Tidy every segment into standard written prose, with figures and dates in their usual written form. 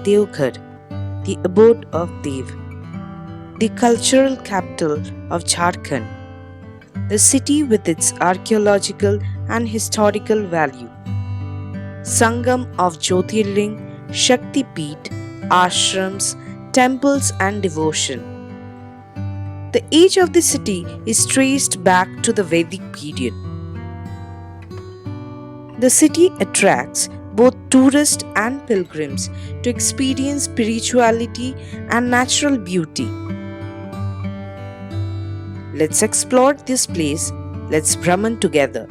Deoghar, the abode of Dev, the cultural capital of Jharkhand, the city with its archaeological and historical value, sangam of Jyotirlinga, Shaktipeeth, ashrams, temples and devotion. The age of the city is traced back to the Vedic period. The city attracts both tourists and pilgrims to experience spirituality and natural beauty. Let's explore this place. Let's Brahman together.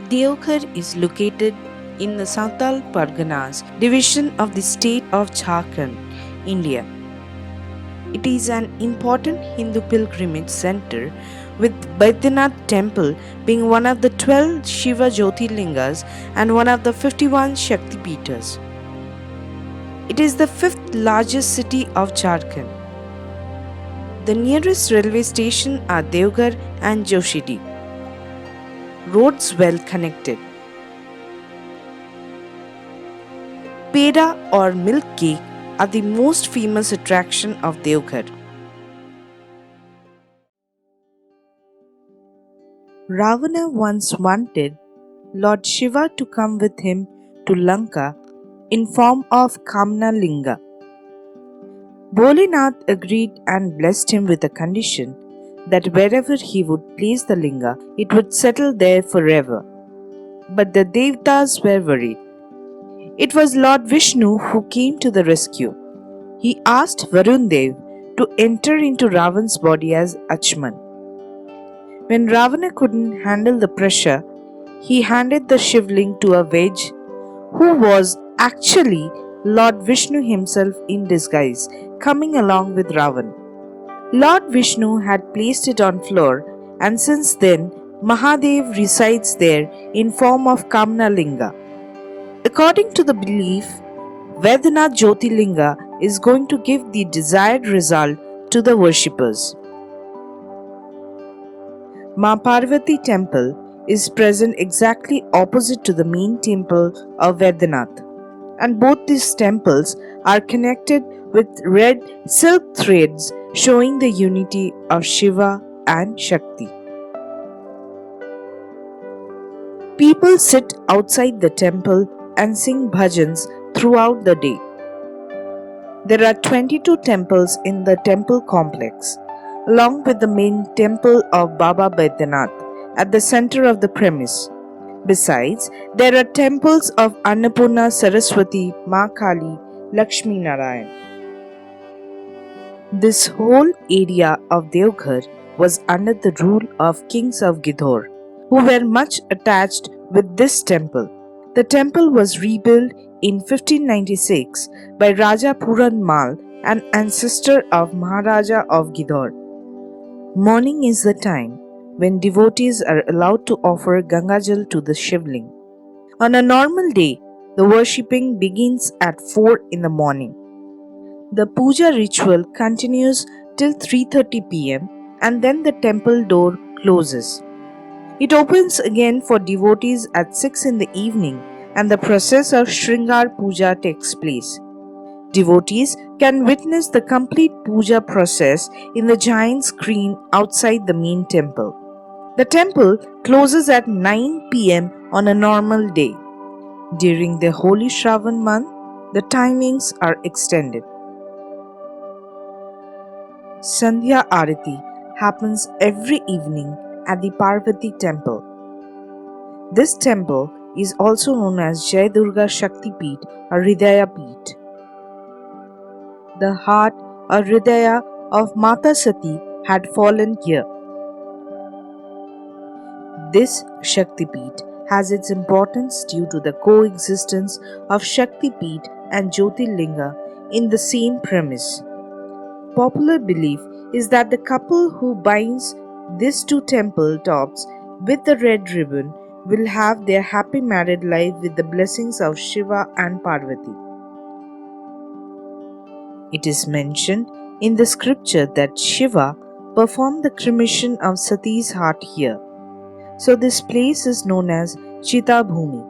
Deoghar is located in the Santhal Parganas division of the state of Jharkhand, India. It is an important Hindu pilgrimage center, with Baidyanath Temple being one of the 12 Shiva Jyothirlingas and one of the 51 Shakti Peethas. It is the fifth largest city of Jharkhand. The nearest railway station are Deoghar and Joshidi. Roads well connected. Peda or milk cake are the most famous attraction of Deoghar. Ravana once wanted Lord Shiva to come with him to Lanka in form of Kamana Linga. Bholenath agreed and blessed him with a condition that wherever he would place the linga, it would settle there forever. But the devatas were worried. It was Lord Vishnu who came to the rescue. He asked Varun Dev to enter into Ravan's body as Achman. When Ravana couldn't handle the pressure, he handed the Shivling to a Vaj, who was actually Lord Vishnu himself in disguise, coming along with Ravan. Lord Vishnu had placed it on floor, and since then Mahadev resides there in form of Kamana Linga. According to the belief, Baidyanath Jyotirlinga is going to give the desired result to the worshippers. Maa Parvati temple is present exactly opposite to the main temple of Baidyanath, and both these temples are connected with red silk threads showing the unity of Shiva and Shakti. People sit outside the temple and sing bhajans throughout the day. There are 22 temples in the temple complex, along with the main temple of Baba Baidyanath at the center of the premise. Besides, there are temples of Annapurna, Saraswati, Maa Kali, Laxmi-Narayan. This whole area of Deoghar was under the rule of kings of Gidhor, who were much attached with this temple. The temple was rebuilt in 1596 by Raja Puran Mal, an ancestor of Maharaja of Gidhor. Morning is the time when devotees are allowed to offer Gangajal to the Shivling. On a normal day, the worshipping begins at 4 in the morning. The puja ritual continues till 3:30 pm and then the temple door closes. It opens again for devotees at 6 in the evening and the process of Shringar Puja takes place. Devotees can witness the complete puja process in the giant screen outside the main temple. The temple closes at 9 pm on a normal day. During the holy Shravan month, the timings are extended. Sandhya Aarati happens every evening at the Parvati temple. This temple is also known as Jai Durga Shaktipeeth or Hridaya Peeth. The heart or Hridaya of Mata Sati had fallen here. This Shaktipeeth has its importance due to the coexistence of Shaktipeeth and Jyotirlinga in the same premise. Popular belief is that the couple who binds these two temple tops with the red ribbon will have their happy married life with the blessings of Shiva and Parvati. It is mentioned in the scripture that Shiva performed the cremation of Sati's heart here. So this place is known as Chita Bhumi.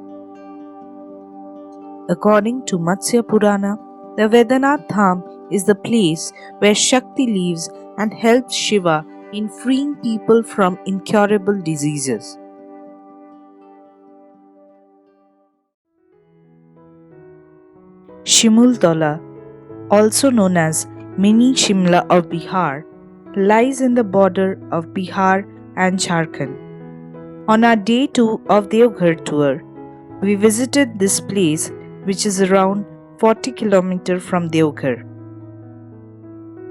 According to Matsya Purana, the Baidyanath Dham is the place where Shakti lives and helps Shiva in freeing people from incurable diseases. Simultala, also known as Mini Shimla of Bihar, lies in the border of Bihar and Jharkhand. On our day 2 of Deoghar tour, we visited this place which is around 40 km from Deoghar.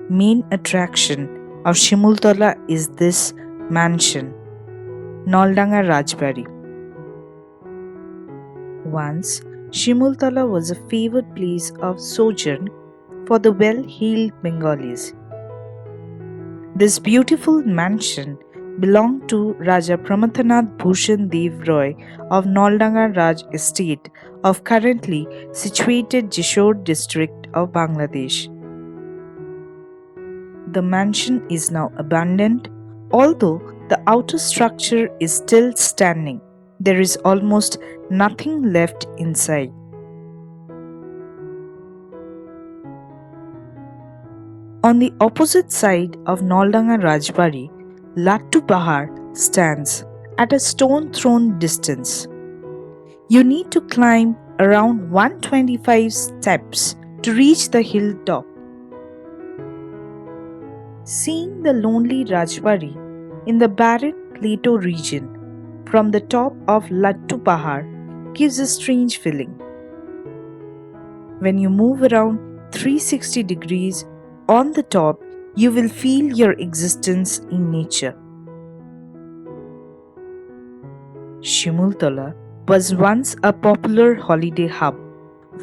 Main attraction of Simultala is this mansion, Naulakha Rajbari. Once, Simultala was a favored place of sojourn for the well-heeled Bengalis. This beautiful mansion belonged to Raja Pramathanath Bhushan Dev Roy of Naulakha Raj Estate of currently situated Jeshore district of Bangladesh. The mansion is now abandoned, although the outer structure is still standing. There is almost nothing left inside. On the opposite side of Naulakha Rajbari, Nandan Pahar stands at a stone throw distance. You need to climb around 125 steps to reach the hilltop. Seeing the lonely Rajbari in the barren plateau region from the top of Nandan Pahar gives a strange feeling. When you move around 360 degrees on the top, you will feel your existence in nature. Simultala was once a popular holiday hub.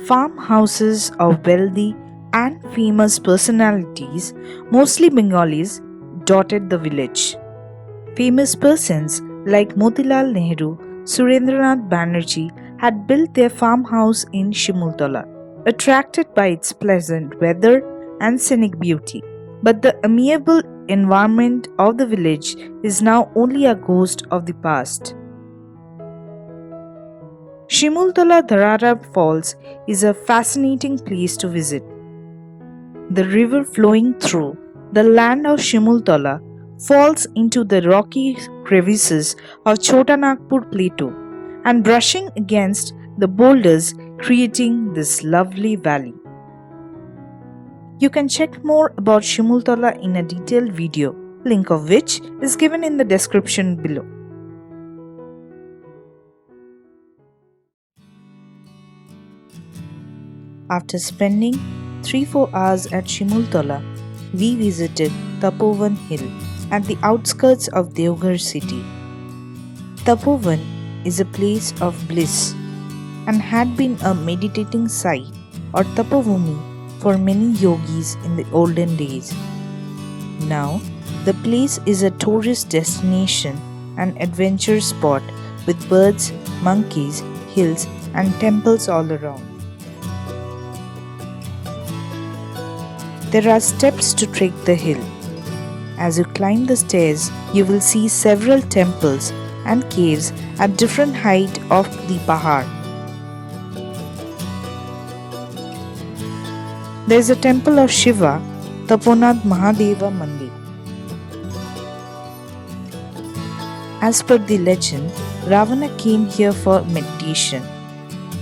Farmhouses of wealthy and famous personalities, mostly Bengalis, dotted the village. Famous persons like Motilal Nehru, Surendranath Banerjee had built their farmhouse in Simultala, attracted by its pleasant weather and scenic beauty. But the amiable environment of the village is now only a ghost of the past. Simultala Dharara Falls is a fascinating place to visit. The river flowing through the land of Simultala falls into the rocky crevices of Chota Nagpur Plateau and brushing against the boulders, creating this lovely valley. You can check more about Simultala in a detailed video, link of which is given in the description below. After spending 3-4 hours at Simultala, we visited Tapovan Hill at the outskirts of Deoghar city. Tapovan is a place of bliss and had been a meditating site or tapavumi for many yogis in the olden days. Now, the place is a tourist destination and adventure spot with birds, monkeys, hills and temples all around. There are steps to trek the hill. As you climb the stairs, you will see several temples and caves at different height of the Pahar. There is a temple of Shiva, Taponath Mahadeva Mandir. As per the legend, Ravana came here for meditation,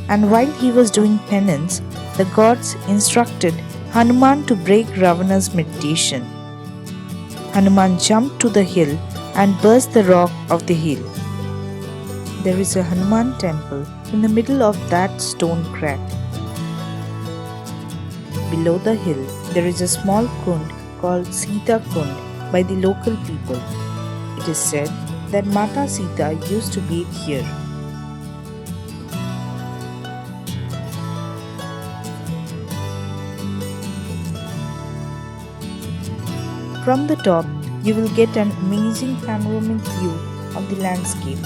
and while he was doing penance, the gods instructed Hanuman to break Ravana's meditation. Hanuman jumped to the hill and burst the rock of the hill. There is a Hanuman temple in the middle of that stone crack. Below the hill, there is a small kund called Sita Kund by the local people. It is said that Mata Sita used to bathe here. From the top, you will get an amazing panoramic view of the landscape.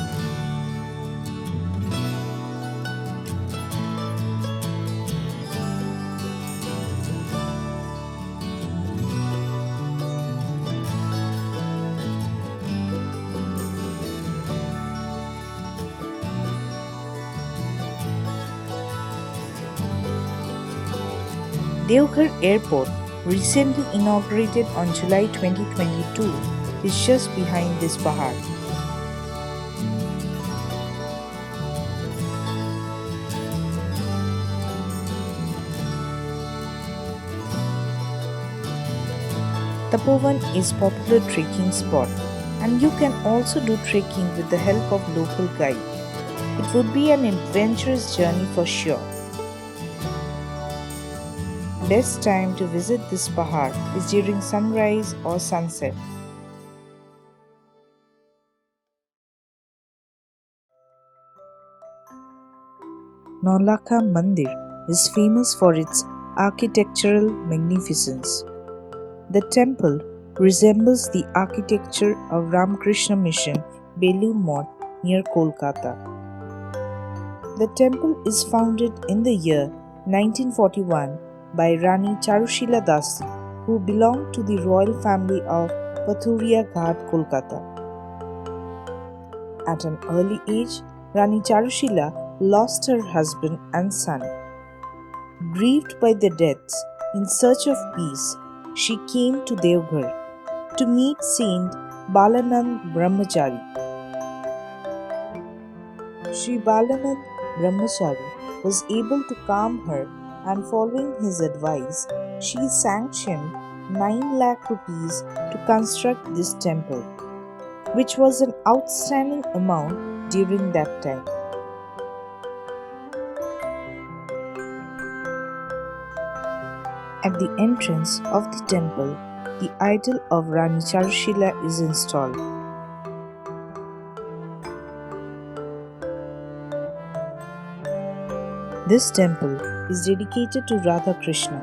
Deoghar Airport, recently inaugurated on July 2022, is just behind this pahar. Tapovan is popular trekking spot, and you can also do trekking with the help of local guide. It would be an adventurous journey for sure. Best time to visit this pahar is during sunrise or sunset. Naulakha Mandir is famous for its architectural magnificence. The temple resembles the architecture of Ramkrishna Mission, Belur Math near Kolkata. The temple is founded in the year 1941 by Rani Charushila Dasi, who belonged to the royal family of Pathuria Ghat, Kolkata. At an early age, Rani Charushila lost her husband and son. Grieved by their deaths, in search of peace, she came to Deoghar to meet Saint Balanand Brahmachari. Sri Balanand Brahmachari was able to calm her, and following his advice, she sanctioned 9 lakh rupees to construct this temple, which was an outstanding amount during that time. At the entrance of the temple, the idol of Rani Charushila is installed. This temple is dedicated to Radha Krishna.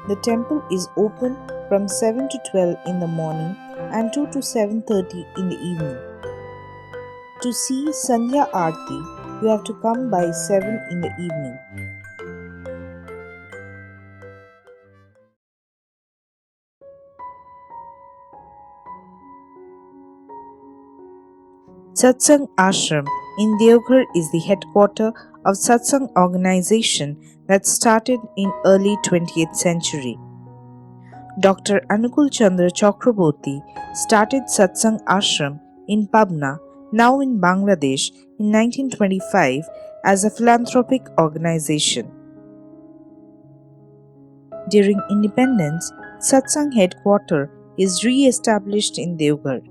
The temple is open from 7 to 12 in the morning and 2 to 7:30 in the evening. To see Sandhya Aarati, you have to come by 7 in the evening. Satsang Ashram in Deoghar is the headquarters of Satsang organization that started in early 20th century. Dr. Anukul Chandra Chakraborty started Satsang Ashram in Pabna, now in Bangladesh, in 1925 as a philanthropic organization. During independence, Satsang headquarters is re-established in Deoghar.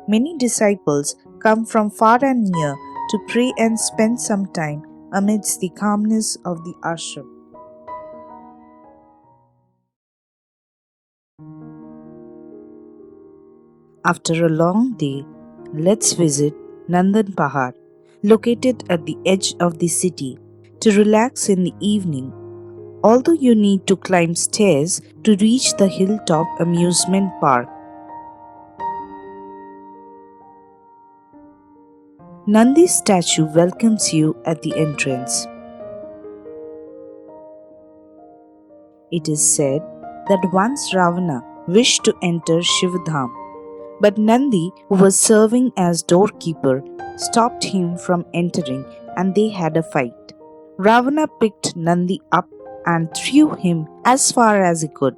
Many disciples come from far and near to pray and spend some time amidst the calmness of the ashram. After a long day, let's visit Nandan Pahar, located at the edge of the city, to relax in the evening. Although you need to climb stairs to reach the hilltop amusement park. Nandi's statue welcomes you at the entrance. It is said that once Ravana wished to enter Shiva Dham, but Nandi, who was serving as doorkeeper, stopped him from entering and they had a fight. Ravana picked Nandi up and threw him as far as he could.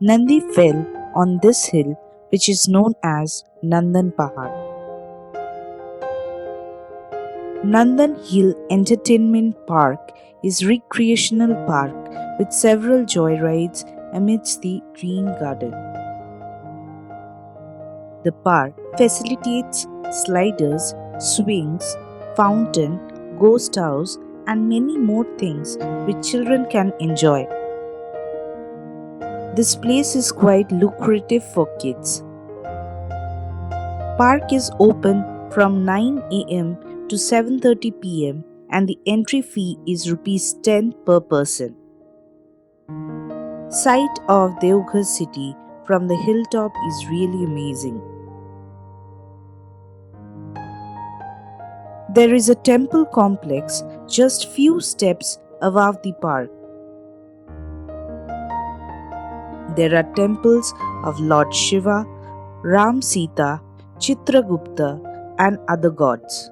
Nandi fell on this hill, which is known as Nandan Pahar. Nandan Hill Entertainment Park is recreational park with several joyrides amidst the green garden. The park facilitates sliders, swings, fountain, ghost house and many more things which children can enjoy. This place is quite lucrative for kids. Park is open from 9 am to 7:30 pm and the entry fee is Rs 10 per person. Sight of Deoghar city from the hilltop is really amazing. There is a temple complex just few steps above the park. There are temples of Lord Shiva, Ram Sita, Chitragupta, and other gods.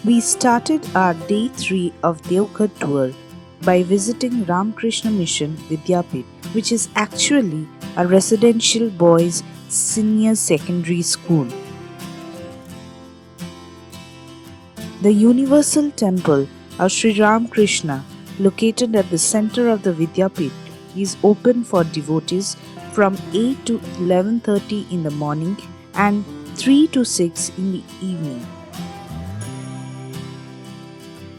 We started our day 3 of Deoghar tour by visiting Ramkrishna Mission Vidyapith, which is actually a residential boys' senior secondary school. The Universal Temple of Sri Ramakrishna, located at the center of the Vidyapith, is open for devotees from 8 to 11:30 in the morning and 3 to 6 in the evening.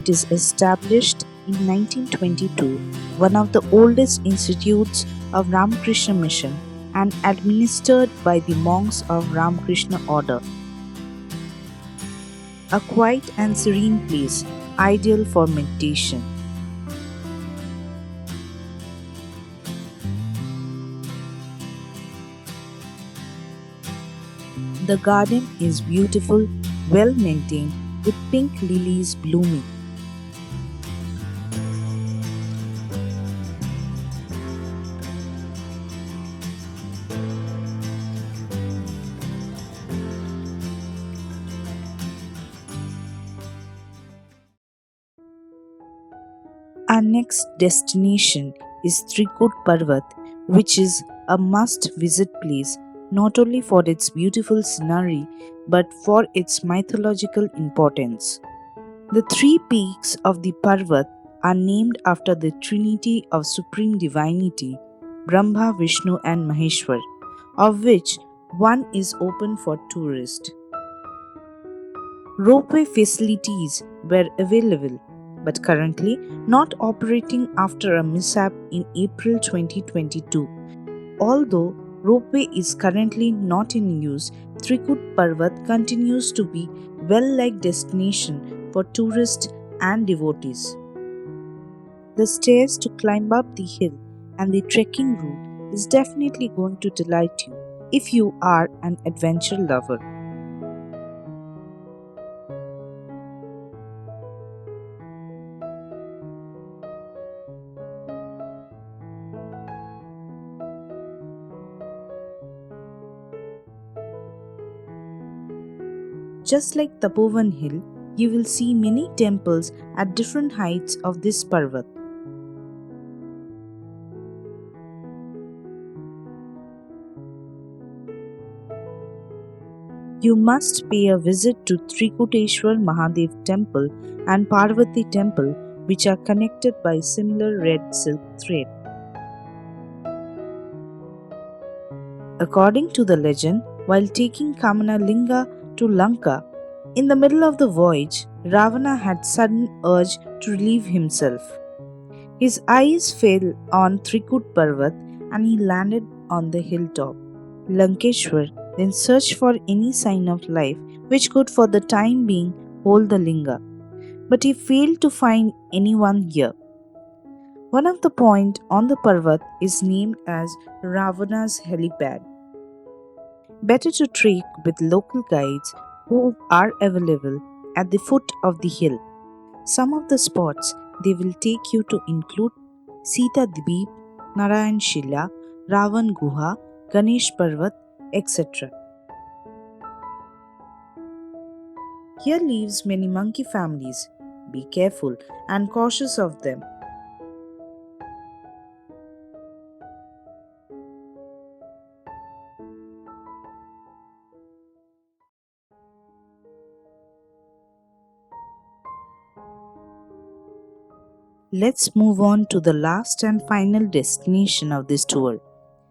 It is established in 1922, one of the oldest institutes of Ramakrishna Mission and administered by the monks of Ramakrishna order. A quiet and serene place, ideal for meditation. The garden is beautiful, well maintained, with pink lilies blooming. Our next destination is Trikut Parvat, which is a must-visit place not only for its beautiful scenery but for its mythological importance. The 3 peaks of the Parvat are named after the trinity of supreme divinity, Brahma, Vishnu and Maheshwar, of which one is open for tourists. Ropeway facilities were available but currently not operating after a mishap in April 2022. Although ropeway is currently not in use, Trikut Parvat continues to be well-liked destination for tourists and devotees. The stairs to climb up the hill and the trekking route is definitely going to delight you if you are an adventure lover. Just like Tapovan hill, you will see many temples at different heights of this Parvat. You must pay a visit to Trikuteshwar Mahadev Temple and Parvati Temple, which are connected by similar red silk thread. According to the legend, while taking Kamana Linga to Lanka, in the middle of the voyage, Ravana had sudden urge to relieve himself. His eyes fell on Trikut Parvat and he landed on the hilltop. Lankeshwar then searched for any sign of life which could for the time being hold the linga, but he failed to find anyone here. One of the points on the Parvat is named as Ravana's helipad. Better to trek with local guides who are available at the foot of the hill. Some of the spots they will take you to include Sita Dweep, Narayan Shila, Ravan Guha, Ganesh Parvat, etc. Here lives many monkey families. Be careful and cautious of them. Let's move on to the last and final destination of this tour,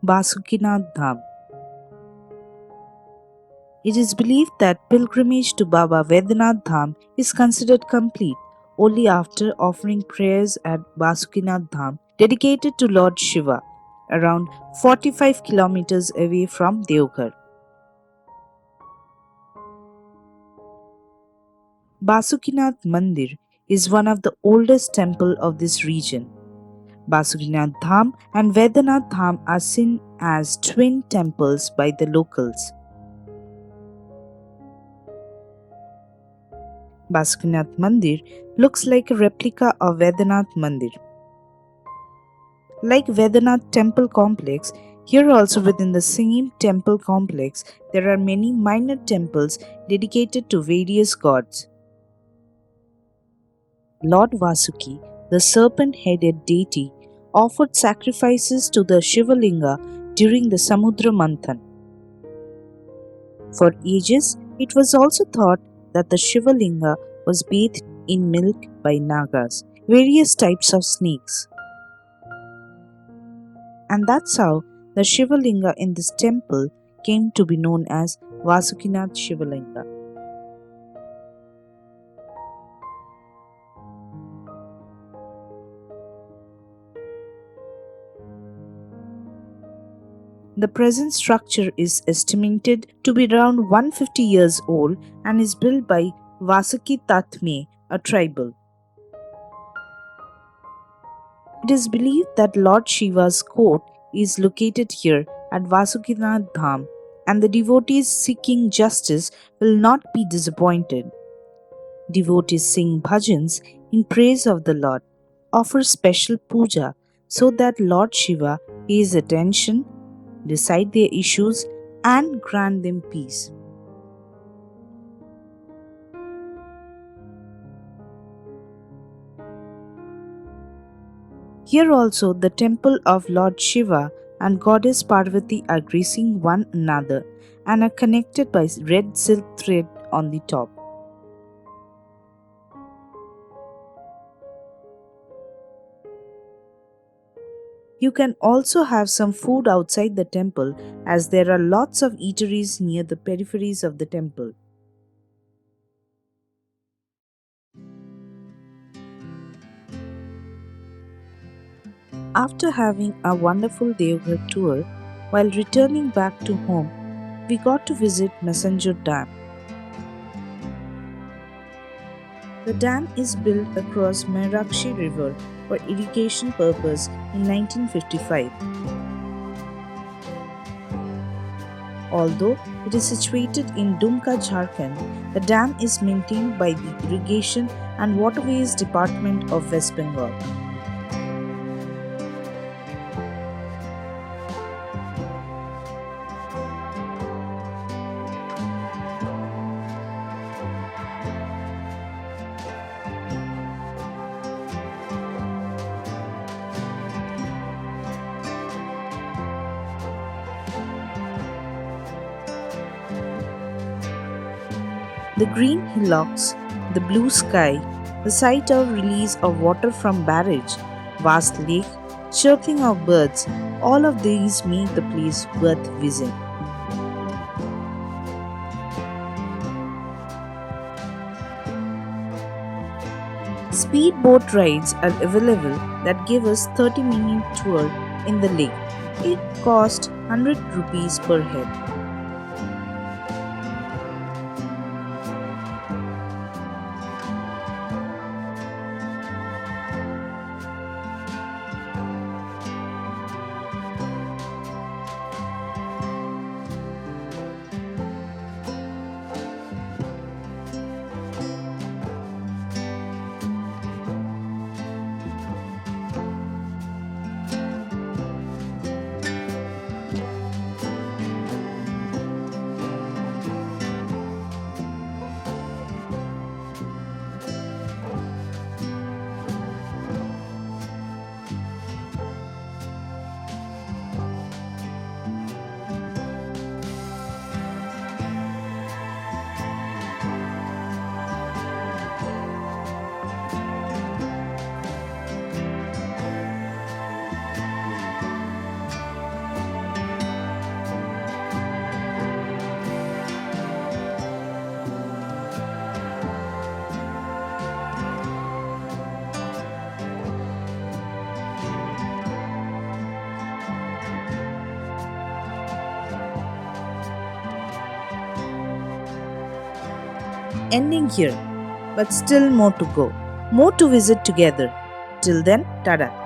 Basukinath Dham. It is believed that pilgrimage to Baba Baidyanath Dham is considered complete only after offering prayers at Basukinath Dham dedicated to Lord Shiva, around 45 kilometers away from Deoghar. Basukinath Mandir is one of the oldest temples of this region. Basukinath Dham and Vaidyanath Dham are seen as twin temples by the locals. Basukinath Mandir looks like a replica of Vaidyanath Mandir. Like Vaidyanath Temple complex, here also within the same temple complex, there are many minor temples dedicated to various gods. Lord Vasuki, the serpent-headed deity, offered sacrifices to the Shiva Linga during the Samudra Manthan. For ages, it was also thought that the Shiva Linga was bathed in milk by Nagas, various types of snakes. And that's how the Shiva Linga in this temple came to be known as Vasukinath Shiva Linga. The present structure is estimated to be around 150 years old and is built by Vasuki Tatme, a tribal. It is believed that Lord Shiva's court is located here at Vasukinath Dham, and the devotees seeking justice will not be disappointed. Devotees sing bhajans in praise of the Lord, offer special puja so that Lord Shiva pays attention, decide their issues, and grant them peace. Here also the temple of Lord Shiva and Goddess Parvati are gracing one another and are connected by red silk thread on the top. You can also have some food outside the temple as there are lots of eateries near the peripheries of the temple. After having a wonderful Deoghar tour, while returning back to home, we got to visit Massanjore Dam. The dam is built across Meenakshi River for irrigation purpose in 1955. Although it is situated in Dumka, Jharkhand, the dam is maintained by the Irrigation and Waterways Department of West Bengal. The green hillocks, the blue sky, the sight of release of water from barrage, vast lake, chirping of birds, all of these make the place worth visiting. Speedboat rides are available that give us 30-minute tour in the lake. It costs 100 rupees per head. ending here, but still more to go, more to visit together. Till then, tada.